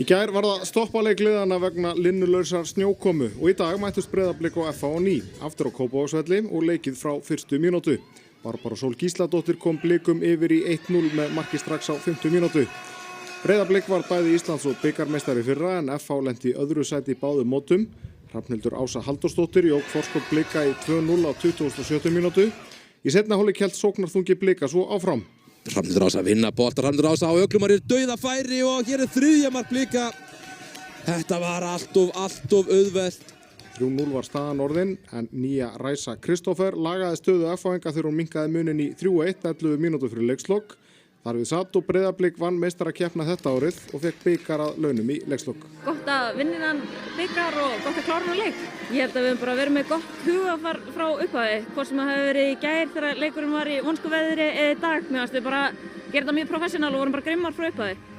Í gær var það stoppaleik liðanna vegna linnulausar snjókomu og í dag mættust Breiðablik og FH á ný, aftur á Kópavogsvelli og leikið frá fyrstu mínútu. Barbara Sól Gísladóttir kom Blikum yfir í 1-0 með marki strax á 50 mínútu. Breiðablik var bæði Íslands og bikarmeistari fyrra en FH lenti í öðru sæti í báðum mótum. Hrafnhildur Ása Halldórsdóttir jók forskot Blika í 2-0 á 27. mínútu. Í seinna hálfleik hélt sóknarþungi Blika svo áfram. Hrafnhildur Ása vinna bolta, Hrafnhildur Ása á Öglumar dauðafæri og hér þriðja mark Blika. Þetta var allt of auðvelt. 3-0 var staðan orðin en nýja Ræsa Kristófer lagaði stöðu FH-inga þegar hún minnkaði munin í 3-1 11 mínútur fyrir leikslok. Þar við satt og Breiðablik vann meistarakeppni þetta árið og fekk bikar að launum í leikslok. Gott að vinna þennan bikar og gott að klára hann leik. Ég held að við höfum bara verið með gott hugafar frá upphafi. Hvort sem það hefur verið í gær þegar leikurinn var í vonskuveðri eða í dag. Mér fannst við bara gera þetta mjög professional og vorum bara grimmar frá upphafi.